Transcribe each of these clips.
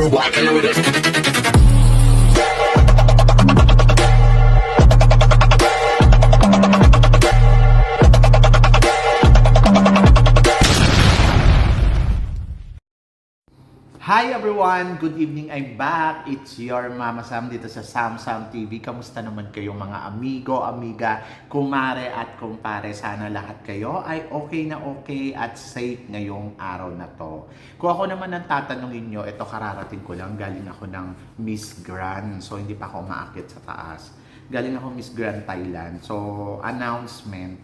walking with it. Hi everyone! Good evening, I'm back. It's your Mama Sam dito sa Sam Sam TV. Kamusta naman kayo mga amigo, amiga, kumare at kumpare? Sana lahat kayo ay okay at safe ngayong araw na to. Kung ako naman ang tatanungin nyo, ito kararating ko lang. Galing ako ng Miss Grand. So hindi pa ako umaakit sa taas. Galing ako Miss Grand Thailand. So announcement,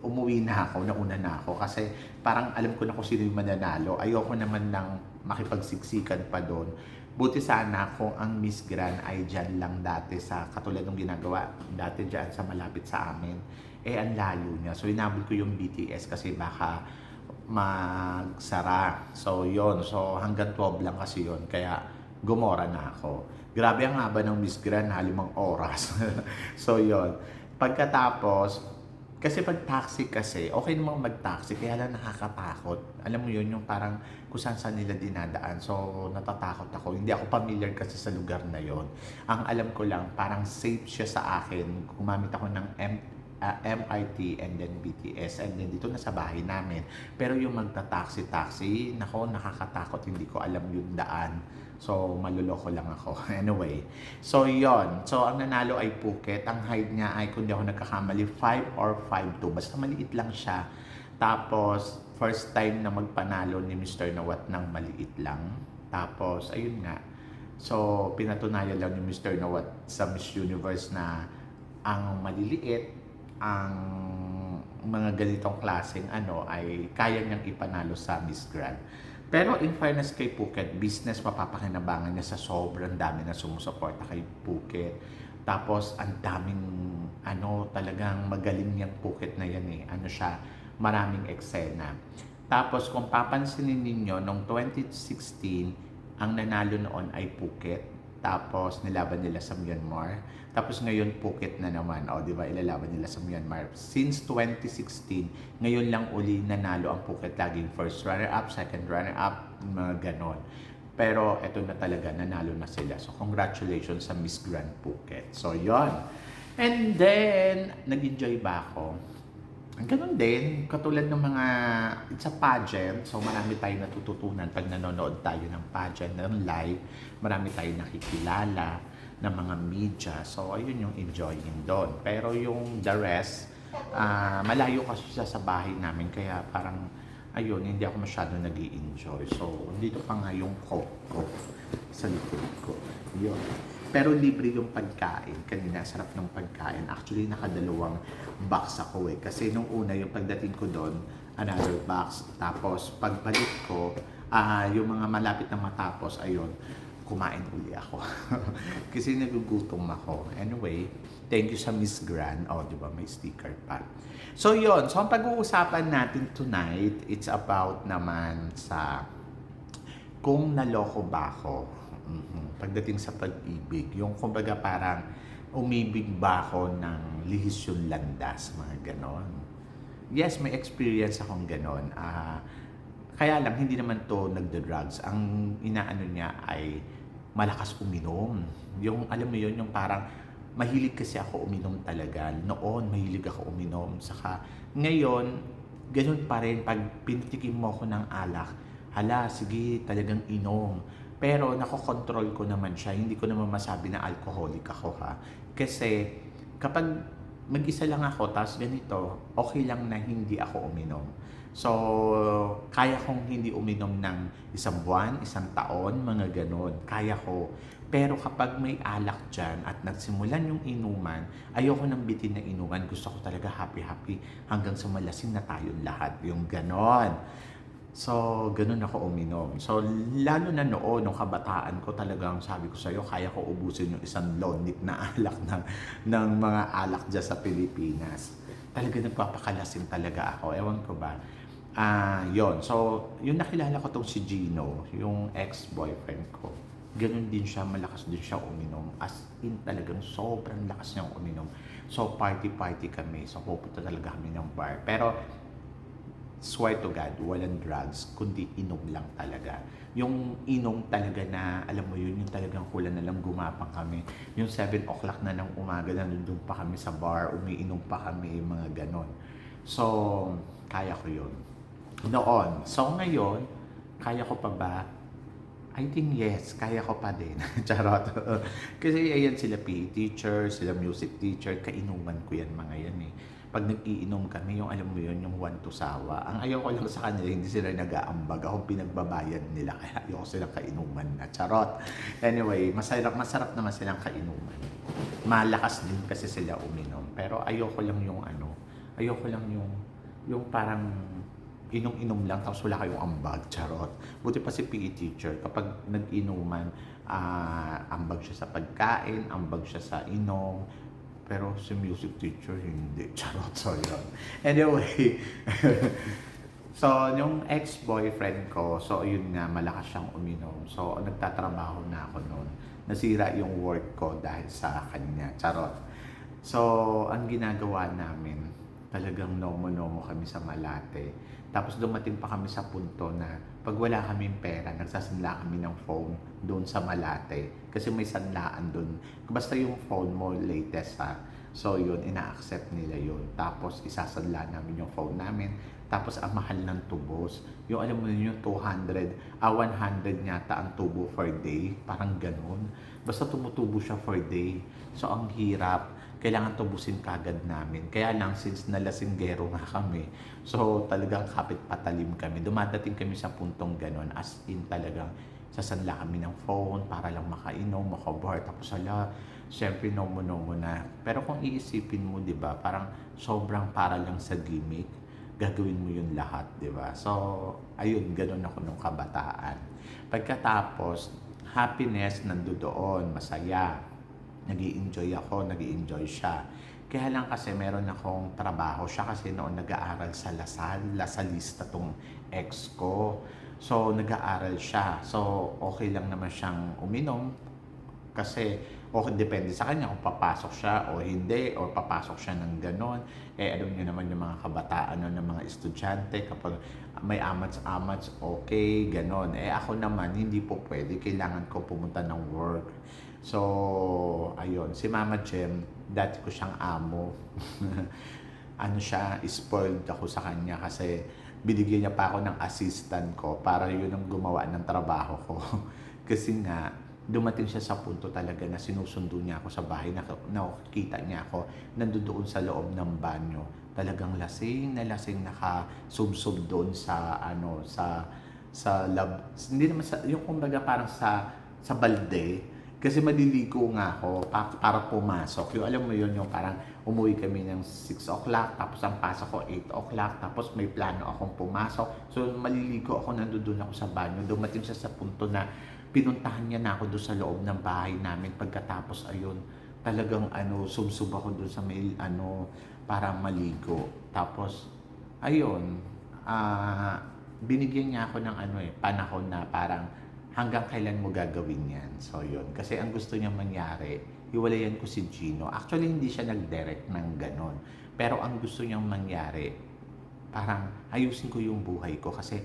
umuwi na ako, nauna na ako kasi parang alam ko na kung sino yung mananalo. Ayoko naman ng makipagsiksikan pa doon. Buti sana kung ang Miss Grand ay dyan lang dati sa katulad ng ginagawa dati dyan sa malapit sa amin. Eh ang layo niya. So inabot ko yung BTS kasi baka magsara. So yon. So hanggang 12 lang kasi yon. Kaya gumora na ako. Grabe ang haba ng Miss Grand, 5 oras. So yon. Pagkatapos, kasi pag taxi kasi, okay namang mag-taxi, kaya lang nakakatakot. Alam mo yun, yung parang kung saan nila dinadaan. So, natatakot ako. Hindi ako familiar kasi sa lugar na yon. Ang alam ko lang, parang safe siya sa akin. Gumamit ako ng MRT and then BTS and then dito na sa bahay namin. Pero yung magta-taxi, nako, nakakatakot. Hindi ko alam yung daan. So, maluloko lang ako. Anyway. So, yon. So, ang nanalo ay Phuket. Ang height niya ay, kung di ako nagkakamali, 5 or 5'2". Basta maliit lang siya. Tapos, first time na magpanalo ni Mr. Nawat ng maliit lang. Tapos, ayun nga. So, pinatunayan lang ni Mr. Nawat sa Miss Universe na ang maliliit, ang mga ganitong klaseng ay kaya niyang ipanalo sa Miss Grand. Pero in fairness kay Phuket, business mapapakinabangan niya sa sobrang dami na sumusuporta kay Phuket. Tapos ang daming talagang magaling niyang Phuket na yan eh. Siya, maraming eksena. Tapos kung papansinin ninyo, noong 2016, ang nanalo noon ay Phuket. Tapos nilaban nila sa Myanmar. Tapos ngayon Phuket na naman. O, di ba, ilalaban nila sa Myanmar. Since 2016, ngayon lang uli nanalo ang Phuket. Laging first runner-up, second runner-up, mga ganon. Pero eto na talaga, nanalo na sila. So, congratulations sa Miss Grand Phuket. So, yon. And then, nag-enjoy ba ako? Ganun din, katulad ng mga, it's a pageant, so marami tayong natututunan pag nanonood tayo ng pageant, ng live, marami tayong nakikilala ng mga media, so ayun yung enjoying doon. Pero yung the rest, malayo kasi siya sa bahay namin, kaya parang, ayun, hindi ako masyado nag-i-enjoy. So, dito pa nga yung coke ko sa likod ko. Yun. Pero libre yung pagkain. Kanina, sarap ng pagkain. Actually, nakadalawang box ako eh. Kasi nung una, yung pagdating ko doon, another box. Tapos, pagbalik ko, yung mga malapit na matapos, ayun, kumain uli ako. Kasi nagugutom ako. Anyway, thank you sa Miss Grand. Oh, di ba? May sticker pa. So, yun. So, ang pag-uusapan natin tonight, it's about naman sa kung naloko ba ako. Pagdating sa pag-ibig, yung kumbaga parang umibig ba ako ng lihis yung landas, mga ganon. Yes, may experience akong ganon. Kaya lang, hindi naman to nagda-drugs. Ang inaano niya ay malakas uminom. Yung, alam mo yun, yung parang mahilig kasi ako uminom talaga. Noon, mahilig ako uminom. Saka, ngayon, ganun pa rin. Pag pinitikim mo ako ng alak, hala, sige, talagang inom. Pero nakokontrol ko naman siya. Hindi ko naman masabi na alcoholic ako ha. Kasi kapag mag-isa lang ako, tapos ganito, okay lang na hindi ako uminom. So, kaya kong hindi uminom ng isang buwan, isang taon, mga ganon. Kaya ko. Pero kapag may alak dyan at nagsimulan yung inuman, ayoko nang bitin na inuman. Gusto ko talaga happy-happy hanggang sa malasing na tayong lahat. Yung ganon. So, ganun ako uminom. So, lalo na noon, nung kabataan ko talagang sabi ko sa'yo, kaya ko ubusin yung isang lonit na alak ng mga alak dyan sa Pilipinas. Talaga nagpapakalasin talaga ako. Ewan ko ba. Yon. So, yung nakilala ko tong si Gino, yung ex-boyfriend ko. Ganun din siya, malakas din siya uminom. As in talagang sobrang lakas niyang uminom. So, party-party kami. So, pupunta talaga kami ng bar. Pero, swear to God, walang drugs, kundi inom lang talaga. Yung inom talaga na, alam mo yun, yung talagang kulang na lang gumapang kami. Yung 7 o'clock na ng umaga, nandun pa kami sa bar, umiinom pa kami, mga ganon. So, kaya ko yun. Noon. So, ngayon, kaya ko pa ba? I think yes, kaya ko pa din. Charot. Kasi ayan sila PE teacher, sila music teacher, kainuman ko yan mga yan eh. Pag nag-iinom kami, yung alam mo yun, yung one to sawa. Ang ayaw ko lang sa kanila, hindi sila nag-aambag. Ako pinagbabayad nila, kaya ayaw ko silang kainuman na. Charot. Anyway, masarap naman silang kainuman. Malakas din kasi sila uminom. Pero ayoko lang yung ayoko lang yung parang inom-inom lang tapos wala kayong ambag, charot. Buti pa si PE teacher, kapag nag-inuman, ambag siya sa pagkain, ambag siya sa inom, pero si music teacher, hindi, charot, so yun. Anyway, so yung ex-boyfriend ko, so yun nga, malakas siyang uminom. So nagtatrabaho na ako noon. Nasira yung work ko dahil sa kanya, charot. So, ang ginagawa namin, talagang nomo-nomo kami sa Malate. Tapos dumating pa kami sa punto na pag wala kaming pera, nagsasanla kami ng phone doon sa Malate. Kasi may sanlaan doon. Basta yung phone mo latest ha. So yun, ina-accept nila yun. Tapos isasanla namin yung phone namin. Tapos ang mahal ng tubos. Yung alam mo yun, yung 200, 100 yata ang tubo for day. Parang ganun. Basta tumutubo siya for day. So ang hirap. Kailangan tubusin kagad namin. Kaya lang, since nalasinggero nga kami, so talagang kapit patalim kami. Dumadating kami sa puntong ganon, as in talagang sasanla kami ng phone para lang makainom, makabar, tapos syempre nomo-nomo na. Pero kung iisipin mo, di ba, parang sobrang para lang sa gimmick, gagawin mo yun lahat, di ba? So, ayun, ganon ako nung kabataan. Pagkatapos, happiness nandoon, masaya. Nag-i-enjoy ako, nag-i-enjoy siya. Kaya lang kasi meron akong trabaho siya kasi noon nag-aaral sa Lasalista tong ex ko. So, nag-aaral siya. So, okay lang naman siyang uminom kasi okay, depende sa kanya kung papasok siya o hindi, o papasok siya ng ganon. Alam niyo naman yung mga kabataan ng mga estudyante, kapag may amats-amats, okay, ganon. Ako naman, hindi po pwede. Kailangan ko pumunta ng work. So, ayun, si Mama Jem, dati ko siyang amo. Ano siya, spoiled ako sa kanya kasi binigyan niya pa ako ng assistant ko para yun ang gumawa ng trabaho ko. Kasi nga, dumating siya sa punto talaga na sinusundo niya ako sa bahay, nakikita niya ako nandoon sa loob ng banyo. Talagang lasing nakasubsob doon sa sa lab, hindi naman sa yung kumbaga parang sa balde. Kasi maliligo nga ako para pumasok. Yung alam mo yun, yung parang umuwi kami ng 6 o'clock, tapos ang pasok ko 8 o'clock, tapos may plano akong pumasok. So maliligo ako, nandoon ako sa banyo. Dumating siya sa punto na pinuntahan niya na ako doon sa loob ng bahay namin. Pagkatapos ayun, talagang subsub ako doon sa may para maligo. Tapos ayun, binigyan niya ako ng panahon na parang hanggang kailan mo gagawin yan. So yun, kasi ang gusto niya mangyari, hiwalayan ko si Gino. Actually, hindi siya nag-direct ng ganon. Pero ang gusto niyang mangyari, parang ayusin ko yung buhay ko. Kasi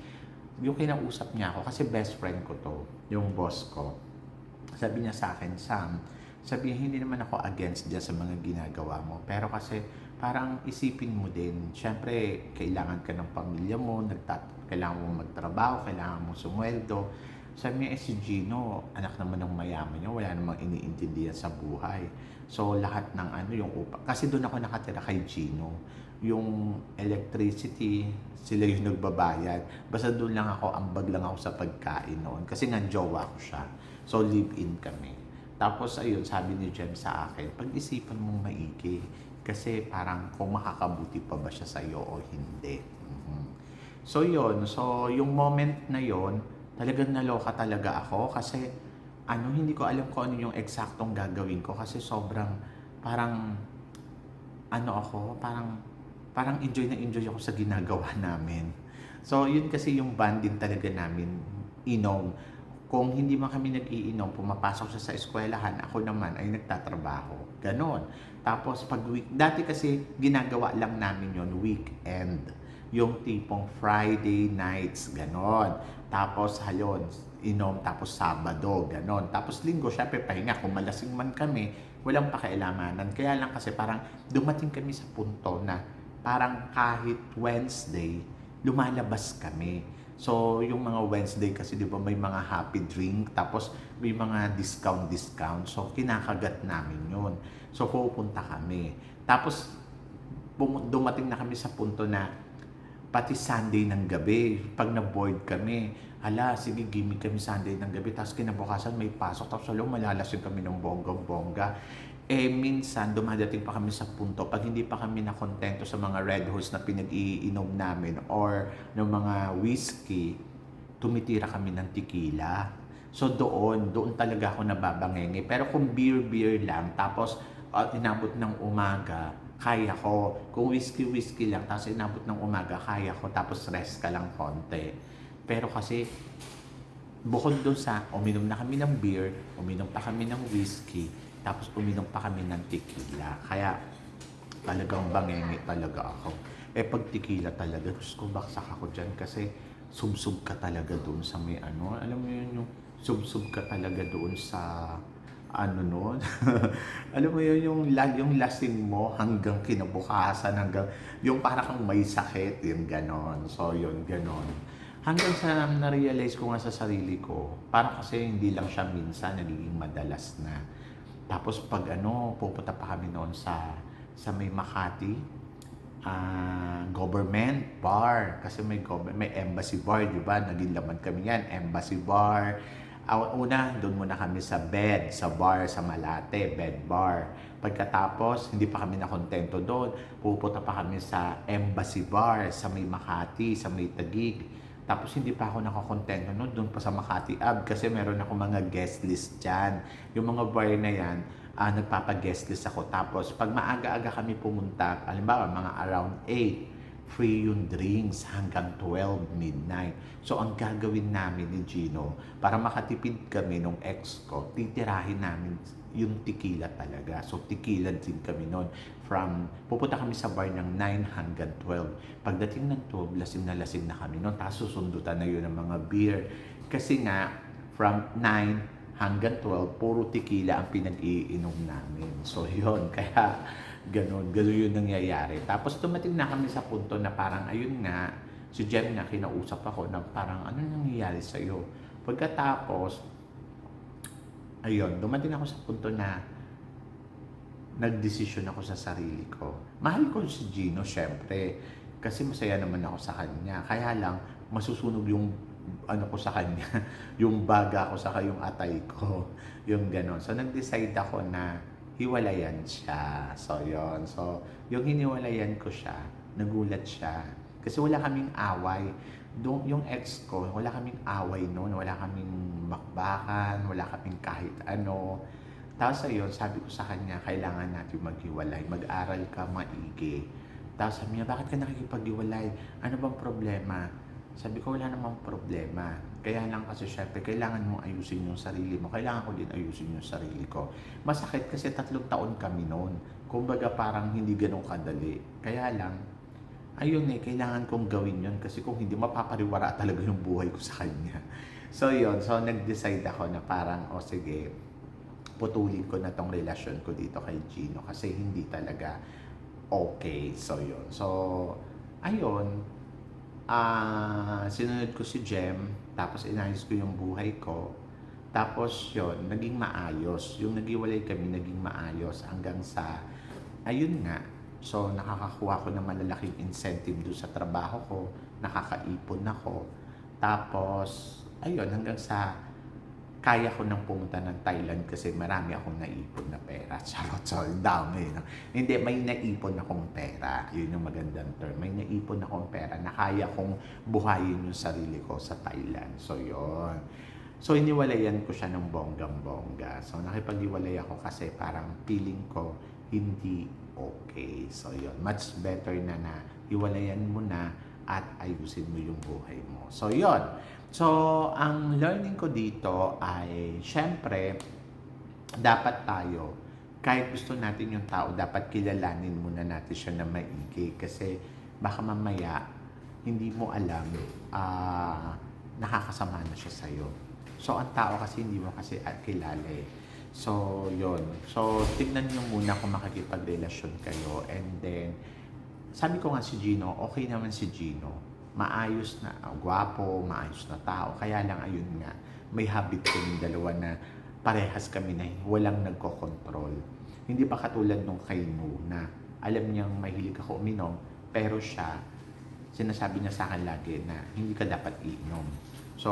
yung kinausap niya ako, kasi best friend ko to, yung boss ko. Sabi niya sa akin, Sam, sabi niya, hindi naman ako against dyan sa mga ginagawa mo. Pero kasi parang isipin mo din, syempre, kailangan ka ng pamilya mo, kailangan mo magtrabaho, kailangan mo sumweldo. Sabi niya, si Gino, anak naman ng mayaman niya, wala namang iniintindihan sa buhay. So, lahat ng yung upa. Kasi doon ako nakatira kay Gino. Yung electricity, sila yung nagbabayad. Basta doon lang ako, ambag lang ako sa pagkain noon. Kasi nga, jowa ko siya. So, live-in kami. Tapos, ayun, sabi ni Jem sa akin, pag-isipan mong maigi. Kasi parang kung makakabuti pa ba siya sa'yo o hindi. So, yun. So, yung moment na yun, talagang naloka talaga ako kasi hindi ko alam kung ano yung eksaktong gagawin ko kasi sobrang parang parang enjoy na enjoy ako sa ginagawa namin. So yun kasi yung bonding talaga namin, inom. Kung hindi man kami nag-iinom, pumapasok siya sa eskwelahan, ako naman ay nagtatrabaho. Ganon. Tapos dati kasi ginagawa lang namin yon weekend. yung tipong Friday nights, ganon. Tapos, hayon, inom, tapos Sabado, ganon. Tapos Linggo, syempre pahinga. Kung malasing man kami, walang pakialamanan. Kaya lang kasi parang dumating kami sa punto na parang kahit Wednesday, lumalabas kami. So, yung mga Wednesday kasi, di ba, may mga happy drink, tapos may mga discount. So, kinakagat namin yun. So, pupunta kami. Tapos, dumating na kami sa punto na pati Sunday ng gabi, pag na-bored kami, hala, sige, gimme kami Sunday ng gabi, tapos kinabukasan may pasok, tapos alam, malalasing kami ng bonggang-bongga. Minsan, dumadating pa kami sa punto, pag hindi pa kami nakontento sa mga Red Horse na pinag-iinom namin or ng mga whiskey, tumitira kami ng tequila. So doon talaga ako nababangenge. Pero kung beer lang, tapos inabot ng umaga, kaya ko. Kung whiskey lang, tapos inabot ng umaga, kaya ko. Tapos rest ka lang konti. Pero kasi, bukod doon sa uminom na kami ng beer, uminom pa kami ng whiskey, tapos uminom pa kami ng tequila. Kaya talagang bangenge talaga ako. Pag tequila talaga, gusto ko baksak ako dyan kasi subsub ka talaga doon sa may ano. Alam mo yun, yung subsub ka talaga doon sa ano nun. Alam mo yun, yung lasing mo hanggang kinabukasan, hanggang yung para kang may sakit, yung ganon. So yun, ganon. Hanggang sa na-realize ko nga sa sarili ko, parang kasi hindi lang siya minsan, nagiging madalas na. Tapos pag pupunta pa kami noon sa may Makati, government bar. Kasi may embassy bar, di ba? Naging laman kami yan, embassy bar. Una, doon muna kami sa bar sa Malate, bed bar. Pagkatapos, hindi pa kami nakontento doon. Pupunta pa kami sa embassy bar, sa may Makati, sa may Taguig. Tapos hindi pa ako nakakontento no, doon pa sa Makati Ab kasi meron ako mga guest list dyan. Yung mga bar na yan, nagpapa-guest list ako. Tapos pag maaga-aga kami pumunta, halimbawa mga around 8, free yung drinks hanggang 12 midnight. So ang gagawin namin ni Gino, para makatipid kami nung ex ko, titirahin namin yung tequila talaga. So tequila din kami noon. Pupunta kami sa bar ng 9 hanggang 12. Pagdating ng 12, lasing na kami noon. Tapos susundutan na yun ng mga beer. Kasi nga, from 9 hanggang 12, puro tequila ang pinag-iinom namin. So yun, kaya ganun yun nangyayari. Tapos dumating na kami sa punto na parang, ayun nga, si Jem nga kinausap ako na parang, ano nangyayari sa'yo? Pagkatapos, ayun, dumating ako sa punto na nagdesisyon ako sa sarili ko. Mahal ko si Gino, syempre, kasi masaya naman ako sa kanya. Kaya lang, masusunog yung ano ko sa kanya, yung baga ko saka yung atay ko, yung ganon. So, nag-decide ako na hiwalayan siya. So, yun. So, yung hiniwalayan ko siya, nagulat siya. Kasi wala kaming away. Yung ex ko, wala kaming away noon. Wala kaming bakbakan, wala kaming kahit ano. Tapos ayun, sabi ko sa kanya, kailangan natin maghiwalay. Mag-aral ka maigi. Tapos sabi niya, bakit ka nakikipaghiwalay? Ano bang problema? Sabi ko, wala namang problema. Kaya lang kasi syempre, kailangan mong ayusin yung sarili mo. Kailangan ko din ayusin yung sarili ko. Masakit kasi 3 taon kami noon. Kumbaga parang hindi ganun kadali. Kaya lang, ayun kailangan kong gawin yun. Kasi kung hindi, mapapariwara talaga yung buhay ko sa kanya. So yun, so nag-decide ako na parang, sige, putulin ko na tong relasyon ko dito kay Gino kasi hindi talaga okay. So yun. So, ayun, sinunod ko si Jem, tapos inayos ko yung buhay ko. Tapos yun, naging maayos. Yung naghiwalay kami, naging maayos hanggang sa, ayun nga, so nakakakuha ko ng malalaking incentive doon sa trabaho ko, nakakaipon ako. Tapos, ayun, hanggang sa kaya ko nang pumunta ng Thailand kasi marami akong naipon na pera. Charot, so dami. No? Hindi, may naipon akong pera. Yun yung magandang term. May naipon akong pera na kaya kong buhayin yung sarili ko sa Thailand. So, yun. So, iniwalayan ko siya ng bonggang-bongga. So, nakipag-iwalay ako kasi parang feeling ko hindi okay. So, yun. Much better na iwalayan mo na at ayusin mo yung buhay mo. So, yun. So, ang learning ko dito ay, syempre, dapat tayo, kahit gusto natin yung tao, dapat kilalanin muna natin siya na maigi. Kasi baka mamaya, hindi mo alam, nakakasama na siya sa'yo. So, ang tao kasi hindi mo kasi kilala eh. So, yon. So, tignan nyo muna kung makikipagrelasyon kayo. And then, sabi ko nga si Gino, okay naman si Gino. Maayos na, gwapo, maayos na tao. Kaya lang, ayun nga, may habit kaming dalawa na parehas kami na walang nagkokontrol. Hindi pa katulad nung kay Nu na alam niyang mahilig ako uminom, pero siya, sinasabi niya sa akin lagi na hindi ka dapat iinom. So,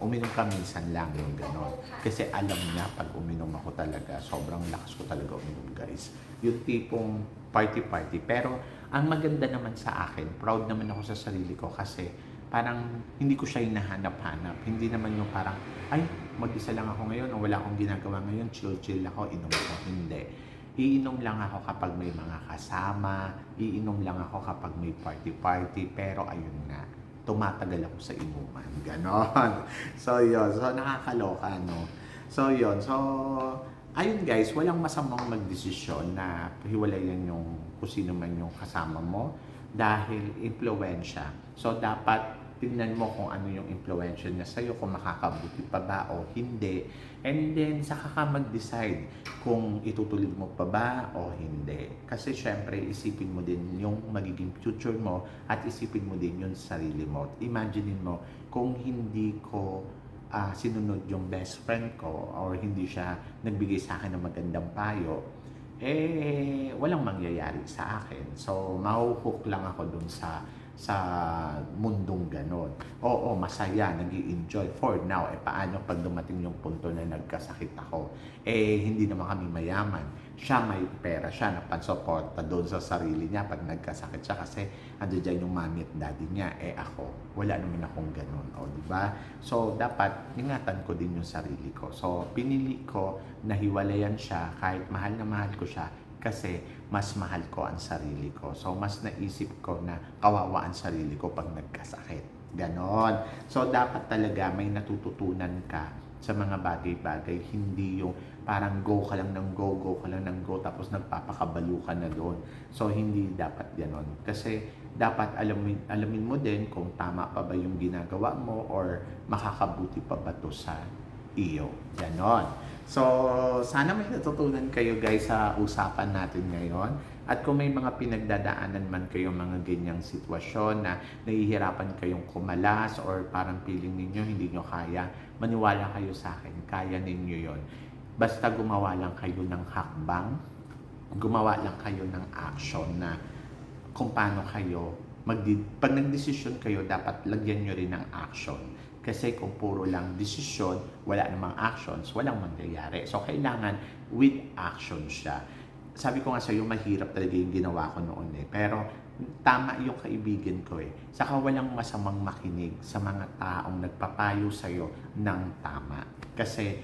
uminom ka minsan lang yung gano'n. Kasi alam niya pag uminom ako talaga, sobrang lakas ko talaga uminom guys. Yung tipong party-party. Pero ang maganda naman sa akin, proud naman ako sa sarili ko kasi parang hindi ko siya hinahanap-hanap. Hindi naman yung parang, ay, mag-isa lang ako ngayon o wala akong ginagawa ngayon, chill-chill ako, inom ako. Hindi. Iinom lang ako kapag may mga kasama, iinom lang ako kapag may party-party, pero ayun nga, tumatagal ako sa inuman. Ganon. So, yun. So, nakakaloka, no? So, yun. So, ayun guys, walang masamang magdesisyon na hiwalayan yung kung sino man yung kasama mo dahil impluensya. So, dapat tingnan mo kung ano yung impluensya niya sa'yo, kung makakabuti pa ba o hindi. And then, saka ka mag-decide kung itutuloy mo pa ba o hindi. Kasi syempre, isipin mo din yung magiging future mo at isipin mo din yung sarili mo. Imaginein mo, kung hindi ko sinunod yung best friend ko or hindi siya nagbigay sa akin ng magandang payo, walang mangyayari sa akin. So, mahuhook lang ako dun sa mundong ganon. Oo, masaya, nag-i-enjoy for now. Paano pag dumating yung punto na nagkasakit ako? Hindi naman kami mayaman. Siya may pera siya na pansuporta doon sa sarili niya pag nagkasakit siya kasi ando dyan yung mommy at daddy niya. Ako, wala naman akong ganon. O, diba? So, dapat ingatan ko din yung sarili ko. So, pinili ko na hiwalayan siya kahit mahal na mahal ko siya kasi mas mahal ko ang sarili ko. So, mas naisip ko na kawawa ang sarili ko pag nagkasakit. Ganon. So, dapat talaga may natututunan ka sa mga bagay-bagay. Hindi yung parang go ka lang ng go ka lang ng go, tapos nagpapakabalo ka na doon. So, hindi dapat ganon. Kasi, dapat alamin mo din kung tama pa ba yung ginagawa mo or makakabuti pa ba to sa iyo. Ganon. So, sana may natutunan kayo guys sa usapan natin ngayon. At kung may mga pinagdadaanan man kayo mga ganyang sitwasyon na nahihirapan kayong kumalas or parang feeling ninyo hindi nyo kaya, maniwala kayo sa akin, kaya ninyo yon. Basta gumawa lang kayo ng hakbang, gumawa lang kayo ng action na kung paano kayo, pag nagdesisyon kayo, dapat lagyan nyo rin ng action. Kasi kung puro lang desisyon, wala namang actions, walang mangyayari. So, kailangan with action siya. Sabi ko nga sa'yo, mahirap talaga yung ginawa ko noon eh. Pero, tama yung kaibigan ko eh. Saka walang masamang makinig sa mga taong nagpapayo sa'yo ng tama. Kasi,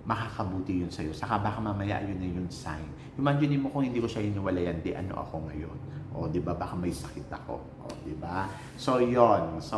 makakabuti yun sa'yo. Saka baka mamaya yun na yung sign. Imagine mo kung hindi ko siya iniwalayan, di ano ako ngayon. O, di ba? Baka may sakit ako. O, di ba? So, yon. So,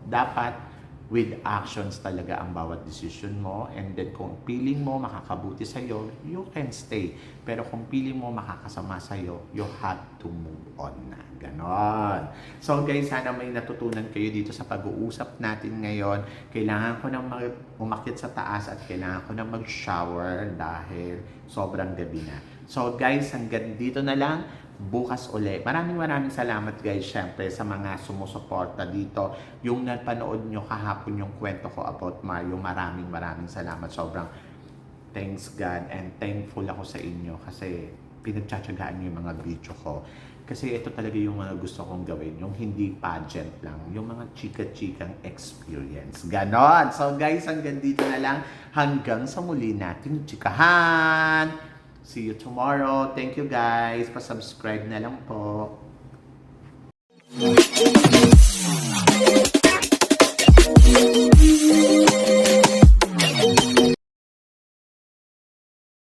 dapat with actions talaga ang bawat decision mo, and then kung feeling mo makakabuti sa'yo, you can stay. Pero kung feeling mo makakasama sa'yo, you have to move on na. Ganon. So guys, sana may natutunan kayo dito sa pag-uusap natin ngayon. Kailangan ko nang umakyat sa taas at kailangan ko nang mag-shower dahil sobrang gabi na. So guys, hanggang dito na lang. Bukas uli. Maraming salamat guys syempre sa mga sumusuporta dito. Yung napanood nyo kahapon yung kwento ko about Mario, maraming salamat. Sobrang thanks God and thankful ako sa inyo kasi pinagtsatsagaan nyo yung mga video ko. Kasi ito talaga yung mga gusto kong gawin, yung hindi pageant lang, yung mga chika-chikang experience. Ganon! So guys, hanggang dito na lang. Hanggang sa muli nating chikahan! See you tomorrow. Thank you guys. Pa-subscribe na lang po.